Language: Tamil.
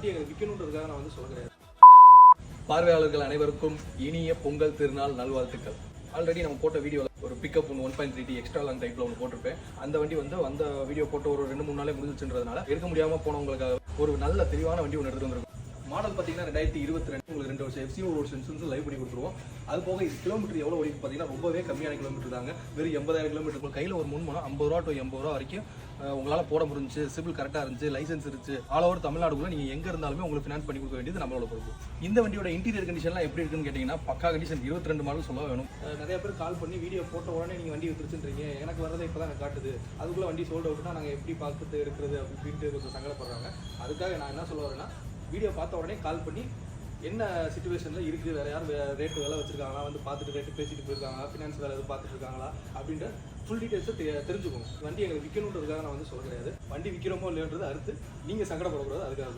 வண்டி எங்களுக்கு விற்கணுன்றதுக்காக நான் வந்து சொல்ல கிடையாது. பார்வையாளர்கள் அனைவருக்கும் இனிய பொங்கல் திருநாள் நல்வாழ்த்துக்கள். ஆல்ரெடி நம்ம போட்ட வீடியோவில் ஒரு பிக்கப் ஒன்று 1.3T எக்ஸ்ட்ரா லாங் டைப்பில் ஒன்று போட்டிருப்பேன். அந்த வண்டி வந்து அந்த வீடியோ போட்டு ஒரு 2-3 நாளே முடிஞ்சிச்சுன்றதுனால எடுக்க முடியாமல் போனவங்களுக்காக ஒரு நல்ல தெளிவான வண்டி ஒன்று எடுத்துகிட்டு வந்திருக்கும். மாடல் பார்த்தீங்கன்னா 2022 உங்களுக்கு 2 வருஷம் எஃப்சி ஒரு இன்சூரன்ஸ் லைவ் பண்ணி கொடுத்துருவோம். அது போக இது கிலோமீட்டர் எவ்வளோ ஓடி பார்த்தீங்கன்னா ரொம்பவே கம்மியான கிலோமீட்டர் தாங்க. வெறும் 80,000 கிலோமீட்டர். கையில் ஒரு முன்மணம் 50 ரூபா to 80 ரூபா வரைக்கும் உங்களால் போட முடிஞ்சு, சிபில் கரெக்டாக இருந்துச்சு, லைசன்ஸ் இருந்துச்சு, ஆல் ஓவர் தமிழ்நாடுக்குள்ள நீங்கள் எங்கே இருந்தாலுமே உங்களுக்கு ஃபினான்ஸ் பண்ணி கொடுக்க வேண்டியது நம்மளோட பொறுப்பு. இந்த வண்டியோட இன்டீரியர் கண்டிஷன்லாம் எப்படி இருக்குன்னு கேட்டிங்கன்னா பக்கா கண்டிஷன். 22 மாடல் சொல்ல வேணும். நிறைய பேர் கால் பண்ணி வீடியோ போட்ட உடனே நீங்கள் வண்டி வித்துருச்சுன்றீங்க, எனக்கு வரதை இப்போ தான் எனக்கு காட்டுது, அதுக்குள்ளே வண்டி சோல்ட் அவுட்னா நாங்கள் எப்படி பார்த்துட்டு எடுக்கிறது அப்படின்ட்டு கொஞ்சம் சங்கடப்படுறாங்க. அதுக்காக நான் என்ன சொல்ல வரேன்னா, வீடியோ பார்த்த உடனே கால் பண்ணி என்ன சிச்சுவேஷனில் இருக்குது, வேறு யாரும் ரேட்டு வேலை வச்சுருக்காங்களா, வந்து பார்த்துட்டு ரேட்டு பேசிட்டு போயிருக்காங்களா, ஃபினான்ஸ் வேலை எதுவும் பார்த்துட்டு இருக்காங்களா அப்படின்ற ஃபுல் டீட்டெயில்ஸை தெரிஞ்சுக்கணும். வண்டி எங்களுக்கு விற்கணுன்றதுக்காக நான் வந்து சொல்ல கிடையாது. வண்டி விற்கிறோமோ இல்லைன்றது அடுத்து நீங்கள் சங்கடப்படக்கூடாது. அதுக்காக